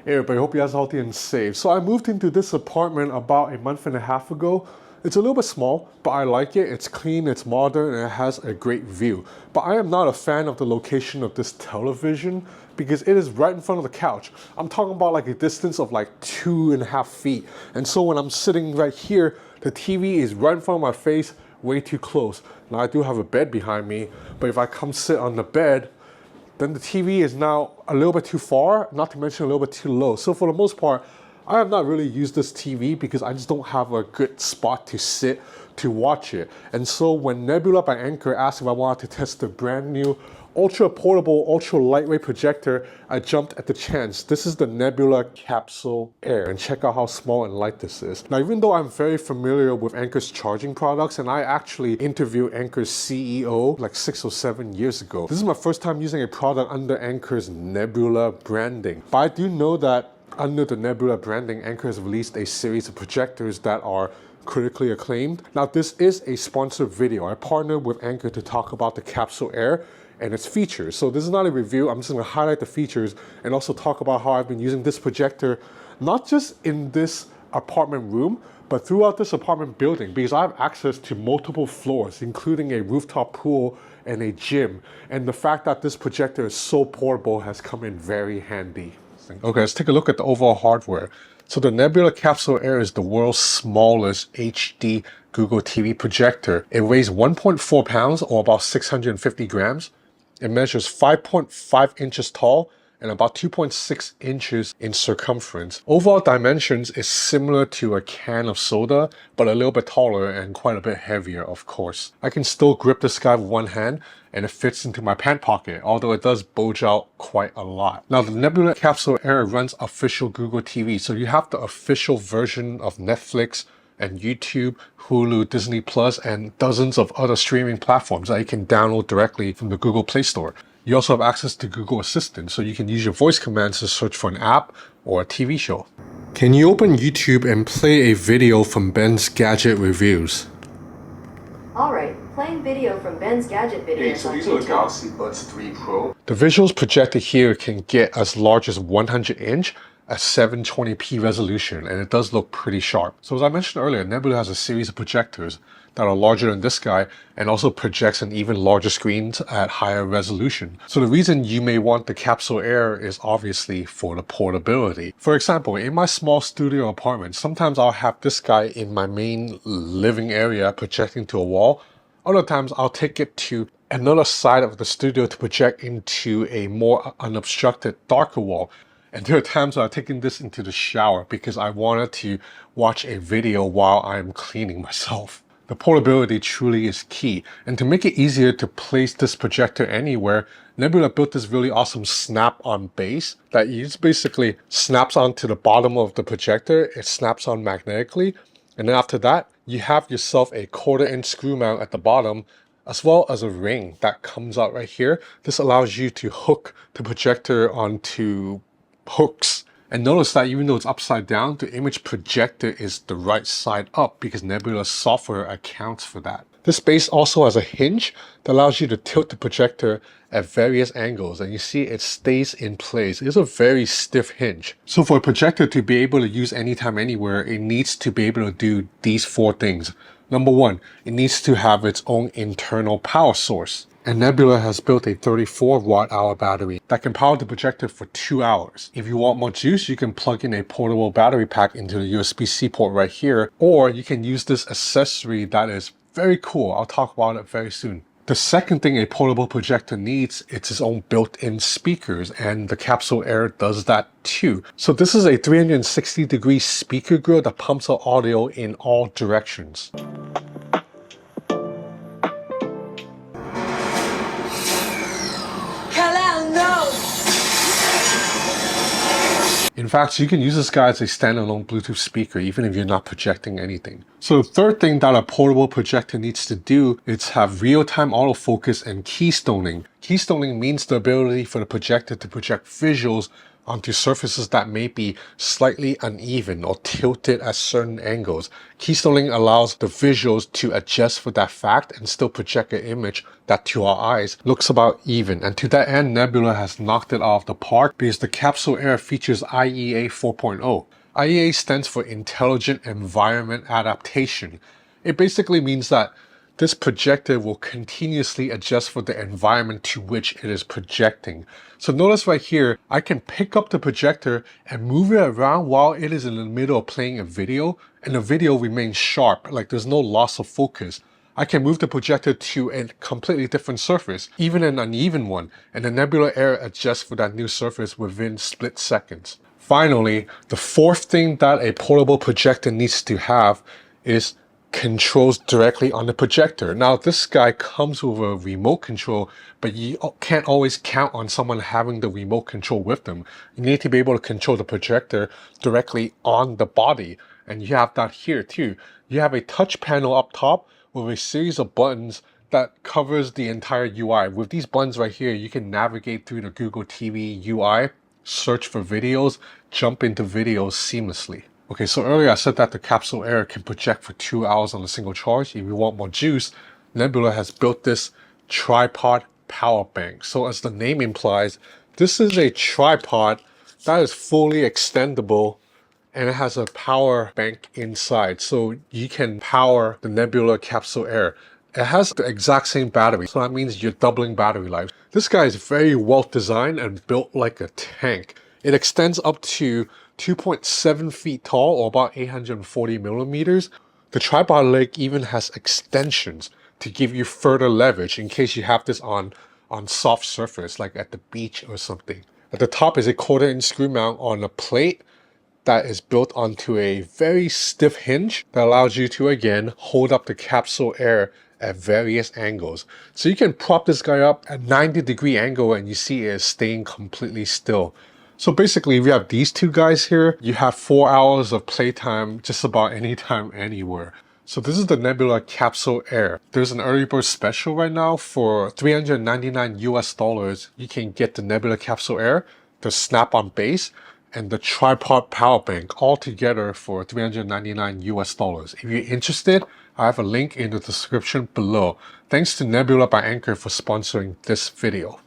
Hey everybody, hope you guys are healthy and safe. So I moved into this apartment about a month and a half ago. It's a little bit small, but I like it. It's clean, it's modern, and it has a great view. But I am not a fan of the location of this television because it is right in front of the couch. I'm talking about like a distance of like 2.5 feet. And so when I'm sitting right here, the TV is right in front of my face, way too close. Now I do have a bed behind me, but if I come sit on the bed, then the TV is now a little bit too far, not to mention a little bit too low. So for the most part, I have not really used this TV because I just don't have a good spot to sit to watch it. And so when Nebula by Anker asked if I wanted to test the brand new ultra portable, ultra lightweight projector, I jumped at the chance. This is the Nebula Capsule Air, and check out how small and light this is. Now, even though I'm very familiar with Anker's charging products, and I actually interviewed Anker's CEO like 6 or 7 years ago, this is my first time using a product under Anker's Nebula branding. But I do know that under the Nebula branding, Anker has released a series of projectors that are critically acclaimed. Now, this is a sponsored video. I partnered with Anker to talk about the Capsule Air and its features. So this is not a review, I'm just gonna highlight the features and also talk about how I've been using this projector, not just in this apartment room, but throughout this apartment building, because I have access to multiple floors, including a rooftop pool and a gym. And the fact that this projector is so portable has come in very handy. Okay, let's take a look at the overall hardware. So the Nebula Capsule Air is the world's smallest HD Google TV projector. It weighs 1.4 pounds or about 650 grams. It measures 5.5 inches tall and about 2.6 inches in circumference. Overall dimensions is similar to a can of soda, but a little bit taller and quite a bit heavier, of course. I can still grip this guy with one hand and it fits into my pant pocket, although it does bulge out quite a lot. Now, the Nebula Capsule Air runs official Google TV, so you have the official version of Netflix and YouTube, Hulu, Disney Plus, and dozens of other streaming platforms that you can download directly from the Google Play Store. You also have access to Google Assistant, so you can use your voice commands to search for an app or a TV show. Can you open YouTube and play a video from Ben's Gadget Reviews? Alright, playing video from Ben's Gadget Videos. Hey, so these are the Galaxy Buds 3 Pro. The visuals projected here can get as large as 100 inch at 720p resolution, and it does look pretty sharp. So as I mentioned earlier, Nebula has a series of projectors that are larger than this guy and also projects on even larger screens at higher resolution. So the reason you may want the Capsule Air is obviously for the portability. For example, in my small studio apartment, sometimes I'll have this guy in my main living area projecting to a wall. Other times I'll take it to another side of the studio to project into a more unobstructed, darker wall. And there are times when I'm taking this into the shower because I wanted to watch a video while I'm cleaning myself. The portability truly is key. And to make it easier to place this projector anywhere, Nebula built this really awesome snap-on base that you just basically snaps onto the bottom of the projector. It snaps on magnetically. And then after that, you have yourself a 1/4-inch screw mount at the bottom, as well as a ring that comes out right here. This allows you to hook the projector onto hooks. And notice that even though it's upside down, the image projector is the right side up because Nebula's software accounts for that. This base also has a hinge that allows you to tilt the projector at various angles, and you see it stays in place. It's a very stiff hinge. So for a projector to be able to use anytime, anywhere, it needs to be able to do these 4 things. Number 1, it needs to have its own internal power source. And Nebula has built a 34 watt-hour battery that can power the projector for 2 hours. If you want more juice, you can plug in a portable battery pack into the USB-C port right here, or you can use this accessory that is very cool. I'll talk about it very soon. The second thing a portable projector needs is its own built-in speakers, and the Capsule Air does that too. So this is a 360-degree speaker grill that pumps out audio in all directions. In fact, you can use this guy as a standalone Bluetooth speaker even if you're not projecting anything. So the third thing that a portable projector needs to do is have real-time autofocus and keystoning. Keystoning means the ability for the projector to project visuals onto surfaces that may be slightly uneven or tilted at certain angles. Keystoning allows the visuals to adjust for that fact and still project an image that to our eyes looks about even. And to that end, Nebula has knocked it out of the park because the Capsule Air features IEA 4.0. IEA stands for Intelligent Environment Adaptation. It basically means that this projector will continuously adjust for the environment to which it is projecting. So notice right here, I can pick up the projector and move it around while it is in the middle of playing a video, and the video remains sharp, like there's no loss of focus. I can move the projector to a completely different surface, even an uneven one, and the Nebula Air adjusts for that new surface within split seconds. Finally, the fourth thing that a portable projector needs to have is controls directly on the projector. Now this guy comes with a remote control, but you can't always count on someone having the remote control with them. You need to be able to control the projector directly on the body, and you have that here too. You have a touch panel up top with a series of buttons that covers the entire UI. With these buttons right here, you can navigate through the Google TV UI, search for videos, jump into videos seamlessly. Okay, so earlier I said that the Capsule Air can project for 2 hours on a single charge. If you want more juice, Nebula has built this tripod power bank. So as the name implies, this is a tripod that is fully extendable and it has a power bank inside. So you can power the Nebula Capsule Air. It has the exact same battery, so that means you're doubling battery life. This guy is very well designed and built like a tank. It extends up to 2.7 feet tall, or about 840 millimeters. The tripod leg even has extensions to give you further leverage in case you have this on soft surface, like at the beach or something. At the top is a 1/4-inch screw mount on a plate that is built onto a very stiff hinge that allows you to, again, hold up the Capsule Air at various angles. So you can prop this guy up at 90-degree angle and you see it is staying completely still. So basically, if you have these two guys here, you have 4 hours of playtime just about anytime, anywhere. So this is the Nebula Capsule Air. There's an early bird special right now for $399 US. You can get the Nebula Capsule Air, the snap-on base, and the tripod power bank all together for $399 US. If you're interested, I have a link in the description below. Thanks to Nebula by Anker for sponsoring this video.